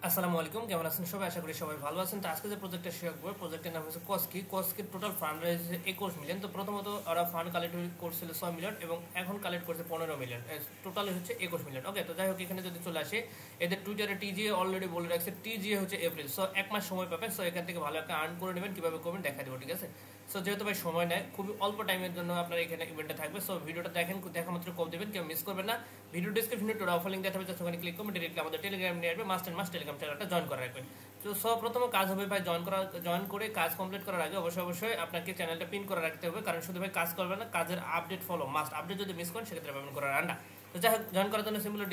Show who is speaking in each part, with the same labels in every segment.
Speaker 1: আসসালামু আলাইকুম, কেমন আছেন সবাই? আশা করি সবাই ভালো আছেন। তো আজকে যে প্রজেক্টটা শেয়ার করবো, প্রজেক্টের নাম হচ্ছে কস্কির টোটাল ফান্ড রয়েছে 21 মিলিয়ন। তো প্রথমত ওরা ফান্ড কালেক্ট করছিল 6 মিলিয়ন এবং এখন কালেক্ট করছে 15 মিলিয়ন, টোটাল হচ্ছে 21 মিলিয়ন। ওকে, তো যাই হোক, এখানে যদি চলে আসে, এদের টুইটারে টিজিএ অলরেডি বলে রাখছে, টিজিএ হচ্ছে এপ্রিল, সো 1 মাস সময় পাবেন। সো এখান থেকে ভালো একটা আর্ন করে নেবেন, কীভাবে করবেন দেখা দেবো, ঠিক আছে? সো যেহেতু ভাই সময় নেয়, খুবই অল্প টাইমের জন্য আপনার এখানে ইভেন্টটা থাকবে। সো ভিডিওটা দেখেন, দেখা মাত্র কল দেবেন, কেউ মিস করবেন না। ভিডিও ডিসক্রিপশনে টোটা অফার লিঙ্ক দেওয়া হবে, জাস্ট ওখানে ক্লিক করবেন, ডিরেক্টলি আমাদের টেলিগ্রাম নিয়ে আসবে। মাস্ট টেলিগ্রাম চ্যানেলটা জয়েন করে রাখবেন। তো সর্বপ্রথম কাজ হবে ভাই, জয়েন করে কাজ কমপ্লিট করার আগে অবশ্যই আপনাকে চ্যানেলটা পিন করে রাখতে হবে, কারণ শুধু ভাই কাজ করবে না, কাজের আপডেট ফলো মাস্ট। আপডেট যদি মিস করেন সেক্ষেত্রে পাবেন করার আন্ডা। তো যাই হোক, জয়েন করার জন্য সিম্পলি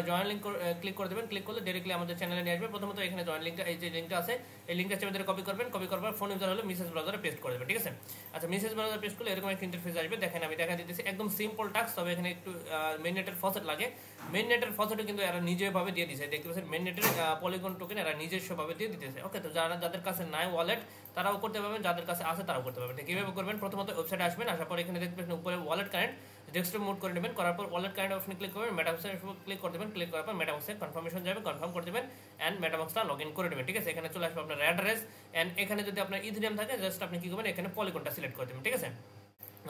Speaker 1: জয়েন লিঙ্ক ক্লিক করে দেবেন। ক্লিক করলে ডিরেক্টলি আমাদের চ্যানেলে নিয়ে আসবে। প্রথমত এখানে জয়েন লিঙ্কটা, এই যে লিঙ্কটা আছে, এই লিঙ্কটা চেপে কপি করবেন। কপি করবার ফোন ইউজার হলে মেসেজ ব্রাউজারে পেস্ট করে দেবেন, ঠিক আছে? আচ্ছা, মেসেজ ব্রাউজারে পেস্ট করলে এরকম একটা ইন্টারফেস আসবে। দেখেন, আমি দেখা দিতেছি, একদম সিম্পল টাস্ক। তবে এখানে একটু মেইন নেটের ফসেট লাগে। মেইন নেটের ফসেটও কিন্তু এরা নিজেভাবে দিয়ে দিচ্ছে, দেখতে পাচ্ছেন মেইন নেটের পলিগন টোকেন এরা নিজস্বভাবে দিয়ে দিতেছে। ওকে, তো যাদের কাছে নাই ওয়ালেট তারাও করতে পারবেন, যাদের কাছে আছে তারাও করতে পারবেন। কীভাবে করবেন? প্রথমত ওয়েবসাইটে আসবেন, আসার পর এখানে দেখতে পাচ্ছেন উপরে ওয়ালেট কারেন্ট, ডেস্কটপ মোড করে নেবেন। করার পর ওয়ালেট কারেন্ট অপশনে ক্লিক করবেন, মেটাবক্সে ক্লিক করে দেবেন। ক্লিক করার পর মেটাবক্সে কনফার্মেশন যাবে, কনফার্ম করে দেবেন অ্যান্ড মেটাবক্সটা লগ ইন করে নেবেন, ঠিক আছে? এখানে চলে আসবে আপনার অ্যাড্রেস অ্যান্ড এখানে যদি আপনার ইথেরিয়াম থাকে, জাস্ট আপনি কি করবেন, এখানে পলিগনটা সিলেক্ট করে দেবেন, ঠিক আছে?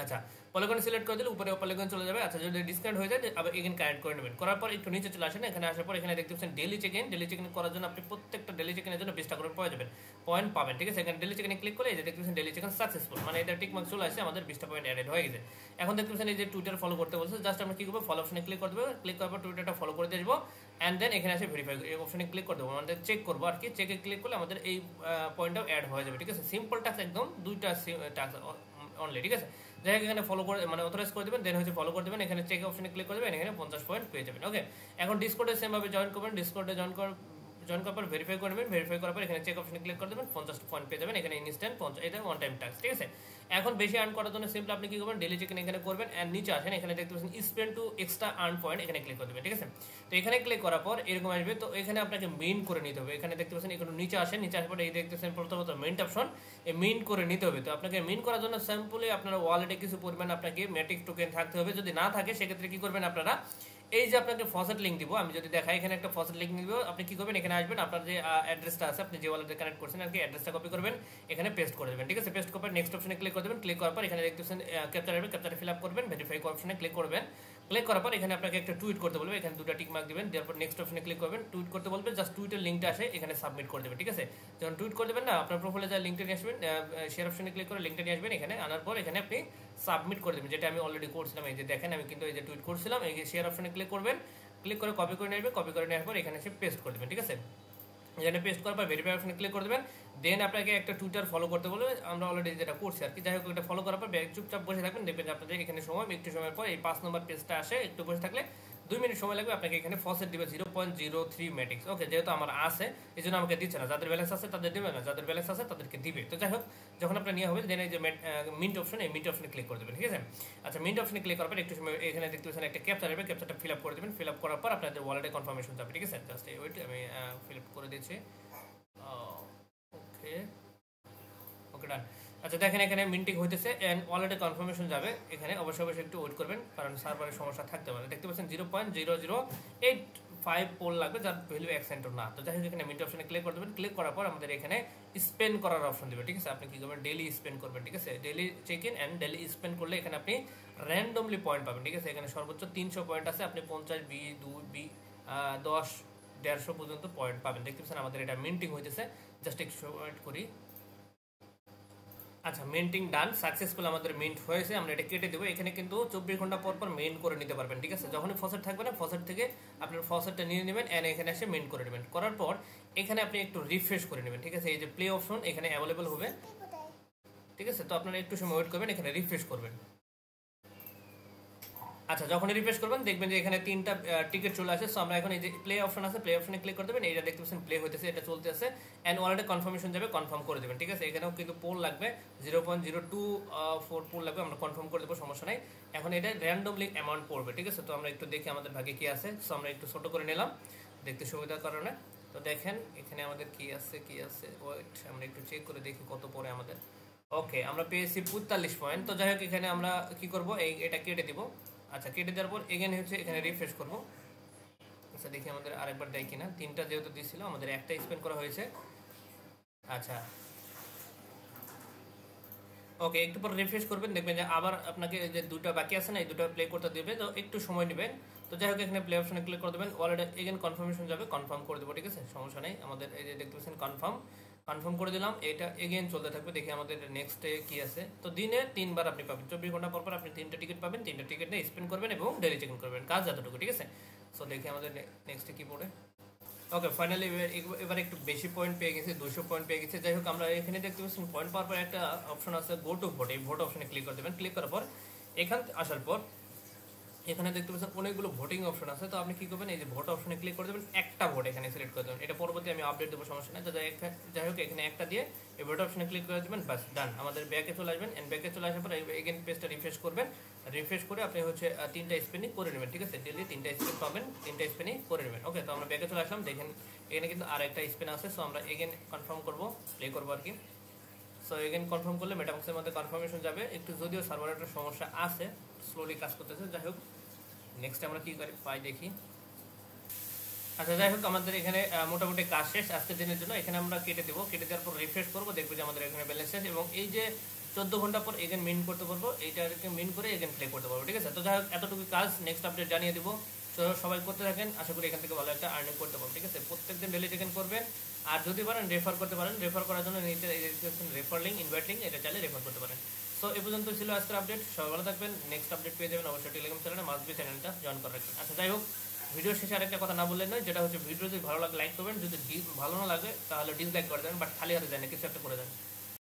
Speaker 1: আচ্ছা, পলিগন সিলেক্ট করে দিলে উপরে পলিগন চলে যাবে। আচ্ছা, যদি ডিসকাউন্ট হয়ে যায় আবার এগেন কানেক্ট করে নেবেন। করার পর একটু নিচে চলে আসেন, এখানে আসার পর এখানে দেখতে পাচ্ছেন ডেলি চেক ইন করার জন্য আপনি প্রত্যেকটা ডেলি চেক ইনের জন্য 20 টাকা করে পয়েন্ট পাবেন, ঠিক আছে? এখানে ডেলি চেক ইনে ক্লিক করলে এই যে দেখতে পাচ্ছেন ডেলি চেক ইন সাকসেসফুল, মানে এটা টিক মার্ক চলে আসে, আমাদের 20টা পয়েন্ট অ্যাডেড হয়ে গেছে। এখন দেখতে পাচ্ছেন এই যে টুইটার ফলো করতে বলছে, জাস্ট আমরা কি করবো, ফলো অপশনে ক্লিক করে দেবো। ক্লিক করার পর টুইটারটা ফলো করে দিয়ে আসবো অ্যান্ড দেন এখানে এসে ভেরিফাই এই অপশনে ক্লিক করে দেবো, আমাদের চেক করবো আর কি। চেকে ক্লিক করলে আমাদের এই পয়েন্টটাও অ্যাড হয়ে যাবে, ঠিক আছে? সিম্পল টাস্ক, একদম দুইটা টাস্ক অনলি, ঠিক আছে? যাই হোক, এখানে ফলো করে মানে অথরাইজ করে দেবেন, দেন হচ্ছে ফলো করে দেবেন। এখানে চেক অপশনে ক্লিক করে দেবেন, এখানে 50 পয়েন্ট পেয়ে যাবেন। ওকে, এখন ডিসকর্ডে সেমভাবে জয়েন করবেন। ডিসকর্ডে জয়েন করার পর ভেরিফাই করবেন। ভেরিফাই করার পর এখানে চেক অপশনে ক্লিক করে দেবেন, 50 পয়েন্ট পেয়ে যাবেন। এখানে ইনস্ট্যান্ট 50, এটা ওয়ান টাইম টাস্ক, ঠিক আছে? এখন বেশি আর্ন করার জন্য সিম্পল আপনি কি করবেন, ডেলি চেক ইন এখানে করবেন অ্যান্ড নিচে আসেন, এখানে দেখতে পাচ্ছেন spend to extra earn point, এখানে ক্লিক করে দেবেন, ঠিক আছে? তো এখানে ক্লিক করার পর এরকম আসবে। তো এখানে আপনাকে মেইন করে নিতে হবে। এখানে দেখতে পাচ্ছেন এখানে নিচে আসেন, নিচে আসার পরে এই দেখতেছেন প্রথমত মেইন অপশন, এই মেইন করে নিতে হবে। তো আপনাকে মেইন করার জন্য সিম্পলি আপনার ওয়ালেটে কিছু পরিমাণ আপনাকে ম্যাটিক টোকেন থাকতে হবে। যদি না থাকে সেক্ষেত্রে কি করবেন আপনারা, এই যে আপনাকে ফসেট লিঙ্ক দিব, আমি যদি দেখাই, এখানে একটা ফসেট লিঙ্ক দিব। আপনি কি করবেন, এখানে আসবেন, আপনার যে অ্যাড্রেসটা আছে, আপনি যে ওয়ালেটে কানেক্ট করছেন আর কি, অ্যাড্রেসটা কপি করবেন, এখানে পেস্ট করে দেবেন, ঠিক আছে? পেস্ট করার পর নেক্সট অপশনে ক্লিক করে দেবেন। ক্লিক করার পর এখানে দেখতেছেন ক্যাপচার আসবে, ক্যাপচারে ফিল আপ করবেন। ভেরিফাই অপশনে ক্লিক করবেন। ক্লিক করার পর এখানে আপনাকে একটা টুইট করতে বলবে, এখানে দুটো টিক মার্ক দিবেন, দেওয়ার পর নেক্সট অপশনে ক্লিক করবেন। টুইট করতে বলবে, জাস্ট টুইটের লিঙ্কটা আসে, এখানে সাবমিট করে দেবেন, ঠিক আছে? যখন টুইট করে দেবেন না, আপনার প্রোফাইলে যা লিঙ্কটা নিয়ে আসবেন, শেয়ার অপশনে ক্লিক করে লিঙ্কটা নিয়ে আসবেন, এখানে আনার পর এখানে আপনি সাবমিট করে দেবেন, যেটা আমি অলরেডি করছিলাম। এই যে দেখেন, আমি কিন্তু এই যে টুইট করছিলাম, এই যে শেয়ার অপশনে ক্লিক করবেন। ক্লিক করে কপি করে নেবেন, কপি করে নেওয়ার পর এখানে এসে পেস্ট করে দেবেন, ঠিক আছে? এখানে পেস্ট করার পর ভেরিফাই অপশনে ক্লিক করে দেবেন। দেন আপনাকে একটা টুইটার ফলো করতে বলবে, আমরা অলরেডি যেটা করছি আর কি। যাই হোক, এটা ফলো করার পর চুপচাপ বসে থাকবেন, দেখবেন যে আপনাদের এখানে সময় একটু সময় পর এই 5 নম্বর পেজটা আসে। একটু বসে থাকলে 2 মিনিট সময় লাগবে, আপনাকে এখানে ফসেট দিবে 0.03 ম্যাটিক্স। ওকে, যেহেতু আমার আছে এই জন্য আমাকে দিচ্ছে না, যাদের ব্যালেন্স আছে তাদের দিবে না, যাদের ব্যালেন্স আছে তাদেরকে দিবে। তো যাই হোক, যখন আপনার নিয়ে হবে, দেন এই যে মিন্ট অপশন, এই মিন্ট অপশনে ক্লিক করে দেবেন, ঠিক আছে? আচ্ছা, মিন্ট অপশনে ক্লিক করার পর একটু সময় এখানে দেখতে পাচ্ছেন একটা ক্যাপচার আসবে, ক্যাপচারটা ফিল আপ করে দেবেন। ফিল আপ করার পর আপনাদের ওয়ালেটে কনফার্মেশন যাবে, ঠিক আছে? জাস্ট ওয়েট, আমি ফিল আপ করে দিচ্ছি। ওকে ওকে, ডান। আচ্ছা, দেখেন এখানে মিন্টিং হইতেছে এন্ড ওয়ালেটে কনফার্মেশন যাবে। এখানে অবশ্যই একটু ওয়েট করবেন, কারণ সার্ভারের সমস্যা থাকতে পারে। দেখতে পাচ্ছেন 0.0085 পোল লাগবে, যার ভ্যালু 1 সেন্টও না। তো যাই হোক, এখানে মিন্ট অপশনে ক্লিক করে দেবেন। ক্লিক করার পর আমাদের এখানে স্পেন্ড করার অপশন দেবে, ঠিক আছে? আপনি কি করবেন, ডেলি স্পেন্ড করবেন, ঠিক আছে? Daily check in and daily spend করলে এখানে আপনি র্যান্ডমলি পয়েন্ট পাবেন, ঠিক আছে? এখানে সর্বোচ্চ 300 পয়েন্ট আছে, আপনি 50, 20, 2, 10, 150 পর্যন্ত পয়েন্ট পাবেন। দেখতে পাচ্ছেন আমাদের এটা মিন্টিং হইতেছে, জাস্ট একটু ওয়েট করি। আচ্ছা, মিন্টিং ডান, সাকসেসফুল, আমাদের মিন্ট হয়েছে। আমরা এটা কেটে দেবো। এখানে কিন্তু 24 ঘন্টা পর পর মেইন করে নিতে পারবেন, ঠিক আছে? যখনই ফসেট থাকবে না, ফসেট থেকে আপনার ফসেটটা নিয়ে নেবেন এন্ড এখানে এসে মেইন করে নেবেন। করার পর এখানে আপনি একটু রিফ্রেশ করে নেবেন, ঠিক আছে? এই যে প্লে অপশন এখানে অ্যাভেলেবল হবে, ঠিক আছে? তো আপনারা একটু সময় ওয়েট করবেন, এখানে রিফ্রেশ করবেন। আচ্ছা, যখন রিফ্রেশ করবেন দেখবেন যে এখানে 3টা টিকিট চলে আসে। সো আমরা এখন এই যে প্লে অপশন আছে, প্লে অপশনে ক্লিক করে দেবেন। এইটা দেখতে পাচ্ছেন প্লে হইতেছে, এটা চলতেছে এন্ড ওয়ালেটে কনফার্মেশন যাবে, কনফার্ম করে দেবেন, ঠিক আছে? এখানেও কিন্তু পোল লাগবে, 0.024 পোল লাগবে, আমরা কনফার্ম করে দেবো, সমস্যা নাই। এখন এটা র্যান্ডমলি অ্যামাউন্ট পড়বে, ঠিক আছে? তো আমরা একটু দেখি আমাদের ভাগে কি আছে। সো আমরা একটু ছোট করে নিলাম দেখতে সুবিধার কারণে। তো দেখেন এখানে আমাদের কি আছে ওয়েট, আমরা একটু চেক করে দেখি কত পড়ে আমাদের। ওকে, আমরা পেয়েছি 45 পয়েন্ট। তো যাই হোক, এখানে আমরা কি করব, এটা কেটে দিব। আচ্ছা, কেটে দেওয়ার পর এখানে হচ্ছে এখানে রিফ্রেশ করব। আচ্ছা দেখি আমাদের আরেকবার দেয় কিনা, 3টা যেহেতু দিয়েছিল আমাদের একটা স্পেন্ড করা হয়েছে। আচ্ছা ওকে, একটু পর রিফ্রেশ করবেন, দেখবেন যে আবার আপনাকে যে দুটো বাকি আছে না, এই দুটো প্লে করতে দেবে, তো একটু সময় নেবেন। তো যাই হোক এখানে প্লে অপশনে ক্লিক করে দেবেন, ওয়ালেটে এগেন কনফার্মেশন যাবে, কনফার্ম করে দেবো, ঠিক আছে, সমস্যা নেই। আমাদের এই যে দেখতে পাচ্ছেন কনফার্ম করে দিলাম, এটা এগেন চলতে থাকবে। দেখি আমাদের নেক্সটে কি আছে। তো দিনে 3বার আপনি পাবেন, 24 ঘন্টা পর পর আপনি 3টা টিকিট পাবেন, 3টা টিকিট নিয়ে স্পেন্ড করবেন এবং ডেলি চেক ইন করবেন, কাজ এতটুকু, ঠিক আছে। সো দেখি আমাদের নেক্সটে কি পড়ে। ওকে ফাইনালি এবার একটু বেশি পয়েন্ট পেয়ে গেছি, 200 পয়েন্ট পেয়ে গেছি। যাই হোক আমরা এখানে দেখতে পাচ্ছি পয়েন্ট পাওয়ার পর একটা অপশন আছে গো টু ভোট, এই ভোট অপশনে ক্লিক করে দেবেন। ক্লিক করার পর এখান আসার পর এখানে দেখতে পাচ্ছেন অনেকগুলো ভোটিং অপশন আছে। তো আপনি কি করবেন, এই যে ভোট অপশনে ক্লিক করে দেবেন, একটা ভোট এখানে সিলেক্ট করে দেবেন। এটা পরবর্তী আমি আপডেট দেবো, সমস্যা নেই। তো যাই হোক এখানে একটা দিয়ে এই ভোট অপশনে ক্লিক করে দেবেন, বাস ডান। আমাদের ব্যাকে চলে আসবেন, এন্ড ব্যাকে চলে আসার পর এগেন পেজটা রিফ্রেশ করবেন। রিফ্রেশ করে আপনি হচ্ছে 3টা স্পেনই করে নেবেন, ঠিক আছে, ডেলি 3টা স্পেন পাবেন, 3টা স্পেনই করে নেবেন। ওকে, তো আমরা ব্যাকে চলে আসলাম, দেখেন এখানে কিন্তু আর একটা স্পেন আছে। সো আমরা এগেন কনফার্ম করবো, প্লে করবো আর কি। সো এগেন কনফার্ম করলে মেটাবক্সের মধ্যে কনফার্মেশন যাবে। একটু যদিও সার্ভারের একটা সমস্যা আছে, স্লোলি কাজ করতেছে। যাই হোক নেক্সট আমরা কি করি পাই দেখি। আচ্ছা যাই হোক আমাদের এখানে মোটামুটি কাজ শেষ আজকের দিনের জন্য। এখানে আমরা কেটে দেবো, কেটে দেওয়ার পর রিফ্রেশ করবো, দেখবো যে আমাদের এখানে ব্যালেন্স শেষ। এবং এই যে 14 ঘন্টা পর এগেন মিন করতে পারবো, এইটাকে মিন করে এগেন প্লে করতে পারবো, ঠিক আছে। তো যাই হোক এতটুকু কাজ, নেক্সট আপডেট জানিয়ে দেবো। তো সবাই করতে থাকেন, আশা করি এখান থেকে ভালো একটা আর্নিং করতে পারবো, ঠিক আছে। প্রত্যেকদিন ডেলি চেক করবেন, আর যদি পারেন রেফার করতে পারেন। রেফার করার জন্য নিচে রেফার লিঙ্ক, ইনভাইট লিঙ্ক, এটা চাইলে রেফার করতে পারেন। সো এই পর্যন্ত ছিল আজকের আপডেট, সবাই ভালো থাকবেন। নেক্সট আপডেট পেয়ে যাবেন অবশ্যই টেলিগ্রাম চ্যানেলে, মাসবি চ্যানেলটা জয়েন করে রাখবেন। আচ্ছা যাই হোক ভিডিও শেষে আরেকটা কথা না বললেন নয়, যেটা হচ্ছে ভিডিও যদি ভালো লাগে লাইক করবেন, যদি ভালো না লাগে তাহলে ডিসলাইক করে দেবেন, বাট খালি হাতে যায় না, কিছু একটা করে দেন।